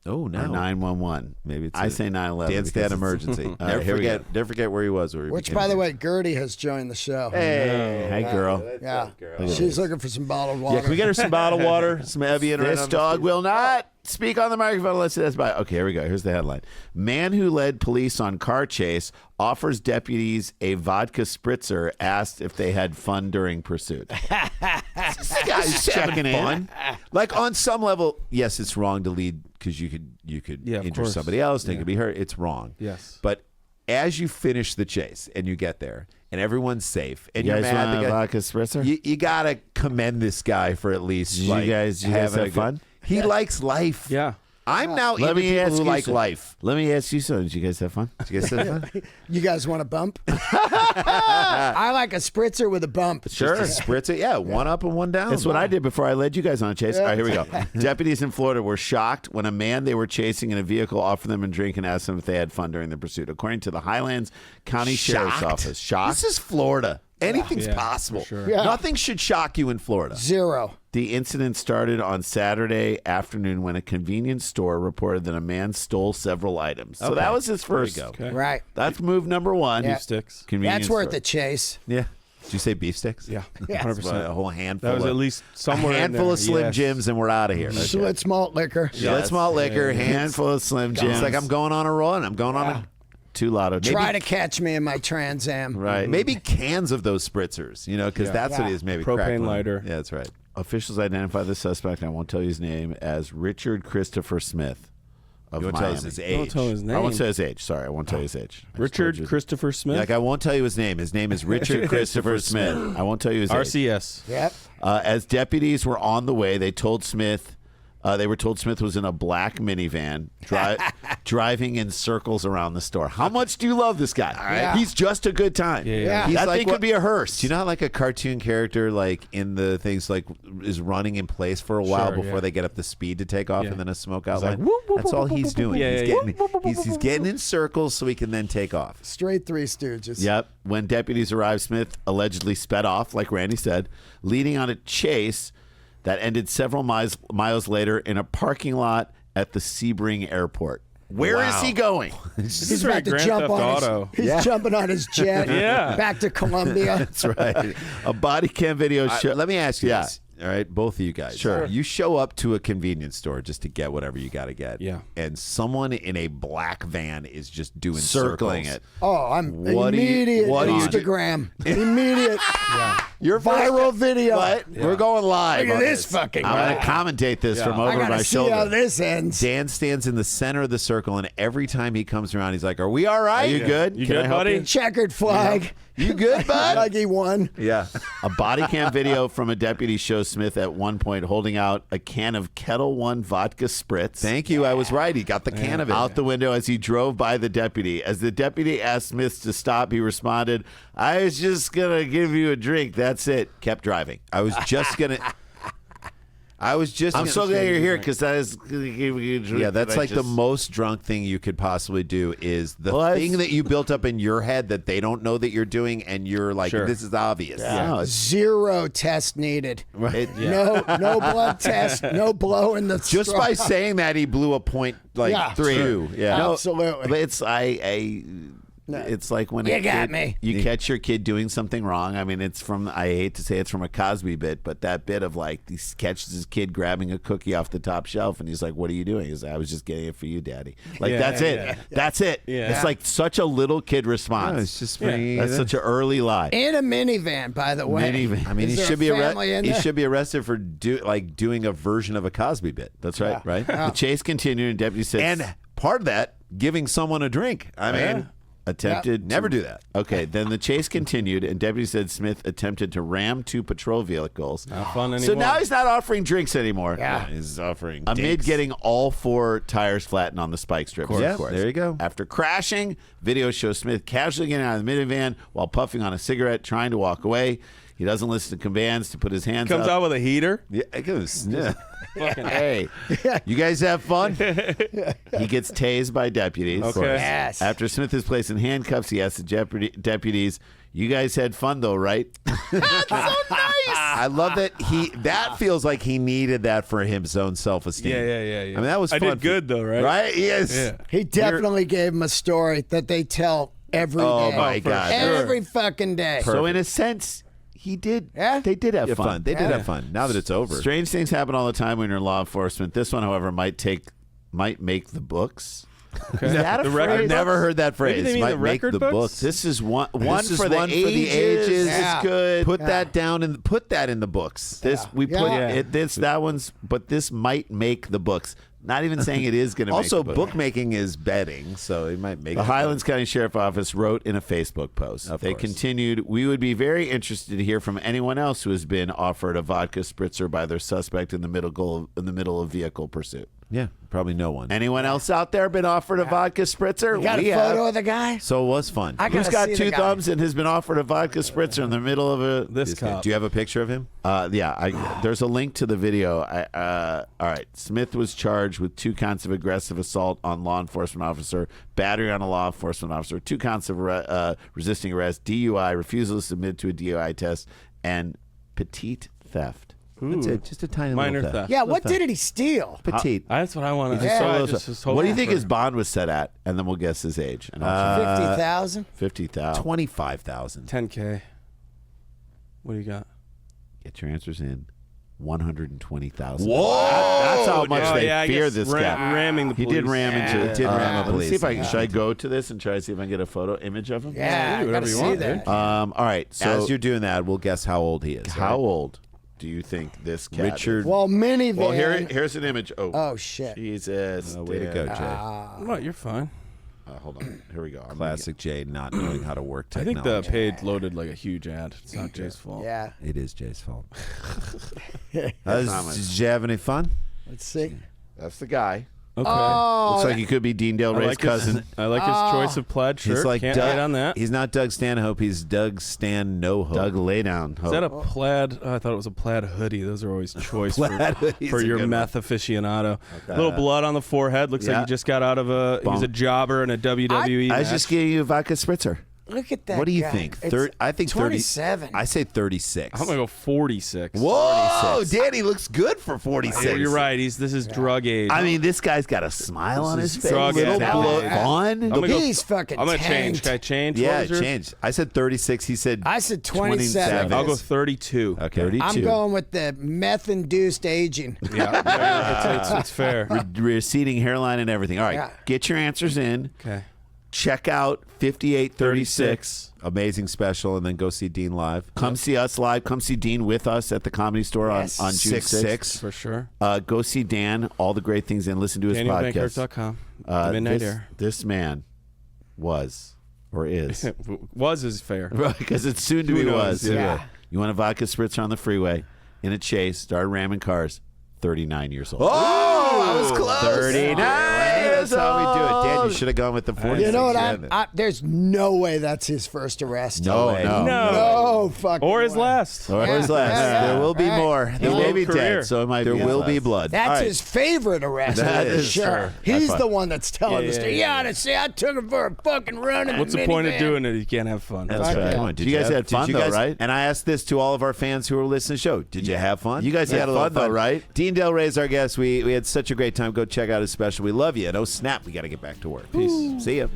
Oh, no. Or 911. Maybe it's I say 911. Dance because Dad it's- emergency. All right, here we go. Never forget where he was. Which, by the way, Gertie has joined the show. Hey, girl. Yeah. She's looking for some bottled water. Yeah, can we get her some bottled water, some Evian? This dog will not speak on the microphone unless it has by. Okay, here we go. Here's the headline. Man who led police on car chase offers deputies a vodka spritzer, asked if they had fun during pursuit. This guy's checking in. Like on some level, yes, it's wrong to lead because you could Yeah, of injure course. somebody else. They could be hurt. It's wrong. Yes. But as you finish the chase and you get there and everyone's safe and You you're guys mad, want the a guy- vodka spritzer? you gotta commend this guy for at least Did you like, guys having have a good- fun? He likes life. Yeah. I'm now Let into me people ask who you like something. life. Let me ask you something. Did you guys have fun? Did you guys have fun? You guys want a bump? I like a spritzer with a bump. Sure. Spritz it. Yeah, one up and one down. That's what I did before I led you guys on a chase. All right, here we go. Deputies in Florida were shocked when a man they were chasing in a vehicle offered them a drink and asked them if they had fun during the pursuit. According to the Highlands County Sheriff's Shocked. Office. Shocked. This is Florida. Anything's Yeah, possible. for sure. Yeah. Nothing should shock you in Florida. Zero. The incident started on Saturday afternoon when a convenience store reported that a man stole several items. So Okay. that was his There we first. go. Okay. Right. That's move number one. Yeah. Sticks. Convenience That's worth store. the chase. Yeah. Did you say beef sticks? Yeah. Yeah. 100%. A whole handful. That was of, at least somewhere a in handful there. of Slim Yes. Jims, and we're out of here. Schlitz malt liquor. Yeah, let's malt liquor. Handful of Slim Jims. It's like I'm going on a run. I'm going on a. 2 lotto. Try to catch me in my Trans Am. Right. Maybe cans of those spritzers, because that's what it is. Maybe Propane crack one. lighter. Yeah, that's right. Officials identify the suspect, and I won't tell you his name, as Richard Christopher Smith of You won't Miami. tell us his Don't age. tell his name. I won't say his age. Sorry, I won't tell you his age. I just Richard told you. Christopher Smith. Like I won't tell you his name. His name is Richard Christopher Smith. I won't tell you his age. RCS. Yep. As deputies were on the way, they told Smith. They were told Smith was in a black minivan driving in circles around the store. How much do you love this guy? Yeah. He's just a good time. Yeah. He's That like thing what- could be a hearse. Do you know how like a cartoon character like in the things like is running in place for a while Sure, before yeah. they get up the speed to take off Yeah. and then a smoke outline? like, whoop, whoop, That's whoop, all whoop, he's whoop, doing. yeah, he's yeah, getting he's getting in circles so he can then take off. Straight Three Stooges. Yep. When deputies arrived, Smith allegedly sped off, like Randy said, leading on a chase that ended several miles later in a parking lot at the Sebring Airport. Where is Wow. he going? He's very about to Grand jump Theft on Auto. He's jumping on his jet. Yeah. Back to Colombia. That's right. A body cam video show. Let me ask you Yeah. this. All right, both of you guys. Sure. You show up to a convenience store just to get whatever you got to get. Yeah. And someone in a black van is just doing Circling circles. it. Oh, I'm What do you- immediate what do you do? Instagram. Immediate. Your Viral video. What? We're going live. Look at on this fucking I'm guy. going to commentate this from I over gotta my see shoulder. how this ends. Dan stands in the center of the circle, and every time he comes around, he's like, "Are we all right? Are you good? You Can I good, help buddy? you? Checkered flag. You good, bud?" Like he won. Yeah. A body cam video from a deputy shows Smith at one point holding out a can of Kettle One vodka spritz. Thank you. I was right. He got the can of it. Out the window as he drove by the deputy. As the deputy asked Smith to stop, he responded, "I was just going to give you a drink. That's it." Kept driving. I was just gonna. I'm so glad you're here because I was going to give you a drink. Yeah, that's and I like the just- most drunk thing you could possibly do is the Well, thing that you built up in your head that they don't know that you're doing, and you're like, Sure. this is obvious. No, it's- 0 test needed. it- No blood test. No blow in the Just straw. by saying that, he blew a point like Yeah, 3. true. Yeah. No, absolutely. But it's it's like when You a got kid, me. you catch your kid doing something wrong. I mean, it's from, I hate to say it's from a Cosby bit, but that bit of like he catches his kid grabbing a cookie off the top shelf and he's like, "What are you doing?" He's like, "I was just getting it for you, Daddy." Like, Yeah, that's it. yeah. That's it. Yeah. It's like such a little kid response. No, it's just funny. That's such an early lie. In a minivan, by the way. Minivan. I mean, Is he there should a be family in he there? should be arrested for doing a version of a Cosby bit. That's right. Right. The chase continued and deputy said, And part of that, giving someone a drink. I mean, attempted never to- do that. Okay, then the chase continued, and deputy said Smith attempted to ram 2 patrol vehicles. Not fun So anymore. now he's not offering drinks anymore. Yeah. He's offering Amid dinks. getting all 4 tires flattened on the spike strips. Yeah, of course. there you go. After crashing, video shows Smith casually getting out of the minivan while puffing on a cigarette, trying to walk away. He doesn't listen to commands to put his hands Comes up. out with a heater. Yeah, it goes. Yeah. Fucking Hey, you guys have fun? He gets tased by deputies. Okay. Yes. After Smith is placed in handcuffs, he asks the deputies, "You guys had fun though, right?" I love that that feels like he needed that for his own self-esteem. Yeah. I mean, that was I fun did good though, right? Right? Yes. Yeah. He definitely gave him a story that they tell every day. Oh, my God. Every fucking day. So in a sense, he did. Yeah. They did have Yeah, fun. They did have fun. Now that it's over. Strange things happen all the time when you're in law enforcement. This one, however, might make the books. Is that a The phrase? record I've never heard that phrase. Maybe they mean Might the make record the books? books. This is one This is for the one ages. This Yeah. is good. Put that down and put that in the books. This we put Yeah. it. That one's. But this might make the books. Not even saying it is going to. Also, make the books. bookmaking is betting, so it might make The it. Highlands County Sheriff Office wrote in a Facebook post. They course. continued, "We would be very interested to hear from anyone else who has been offered a vodka spritzer by their suspect in the middle of vehicle pursuit." Yeah, probably no one. Anyone else out there been offered a vodka spritzer? You got We a photo have. of the guy? So it was fun. I Who's gotta got see 2 the guy. thumbs and has been offered a vodka spritzer in the middle of a? This cop. Do you have a picture of him? There's a link to the video. All right. Smith was charged with 2 counts of aggressive assault on law enforcement officer, battery on a law enforcement officer, 2 counts of resisting arrest, DUI, refusal to submit to a DUI test, and petite theft. That's it. Just a tiny Minor little theft. Yeah, what did he steal? Petite. That's what I want to. Yeah. What do you think his bond was set at? And then we'll guess his age. And 50,000? 50,000. 25,000. 10K. What do you got? Get your answers in. 120,000. Whoa! That's how much Oh, they yeah, I fear guess this guy. ramming the He police. did ram into Yeah, it. did ram the Let's see if I can. police. Should I go to this and try to see if I can get a photo image of him? Yeah, do I whatever gotta you see want, that. All right. So As you're doing that, we'll guess how old he is. how old do you think this cat Richard. is? Well, minivan. Well, here's an image. Oh, shit. Jesus. Way to go, Jay. What? You're fine. Hold on. Here we go. Classic Jay not knowing how to work I think technology. the page loaded like a huge ad. It's not Jay's fault. Yeah. It is Jay's fault. not much. Did you have any fun? Let's see. That's the guy. Okay. Oh, Looks like he could be Dean Delray's cousin. I like his choice of plaid shirt. He's like Can't Doug, hate on that. He's not Doug Stanhope. He's Doug Stan No Hope. Doug Laydown. Is that a plaid? Oh, I thought it was a plaid hoodie. Those are always choice Plaid hoodie's for a your good meth aficionado. Little blood on the forehead. Looks Yeah. like he just got out of a. He was a jobber in a WWE. I was match. just giving you a vodka spritzer. look at that. What do you guy. think? It's I think 30. 27. I say 36. I'm gonna go 46. Whoa, 46. Danny looks good for 46. Yeah, you're right. This is drug age. I mean, this guy's got a smile on his is face. drug Little addict. blow Yeah. fun. I'm gonna go- He's fucking I'm gonna change. tanked. Can I change? Yeah, What was yours? changed. I said 36. He said I said 27. I'll go 32. Okay. 32. I'm going with the meth-induced aging. Yeah, it's fair. Receding hairline and everything. All right, Yeah. get your answers in. Okay. Check out 5836. Amazing special, and then go see Dean live. Come see us live. Come see Dean with us at the Comedy Store on June 6th. For sure. Go see Dan, all the great things, and listen to his podcast. DanielBankhurst.com. Midnight Air. This man was, or is. Was is fair. Right, because it's soon to be was. Yeah. You want a vodka spritzer on the freeway, in a chase, started ramming cars, 39 years old. Oh, I was close. 39 That's how we do it. Dan, you should have gone with the 40. You know what? There's no way that's his first arrest. No. No fucking Or his way. last. Or his last. Yeah. There will be Right. more. They His may whole be career. dead, so it might There be will his be last. blood. That's All right. his favorite arrest. That for is sure. sure. He's High the five. one that's telling the story. yeah. I took him for a fucking run. In What's a the point of minivan. doing it if you can't have fun? That's Fuck right. yeah. Come on, you guys had fun, though, right? And I asked this to all of our fans who were listening to the show. Did you have fun? You guys had a little fun, though, right? Dean Delray is our guest. We had such a great time. Go check out his special. We love you. And oh, snap, we got to get back to work. Peace. See ya.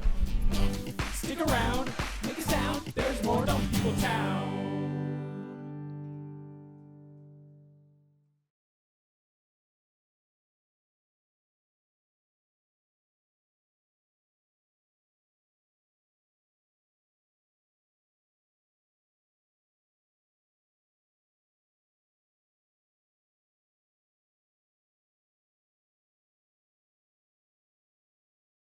Stick around, make a sound. There's more Dumb People Town.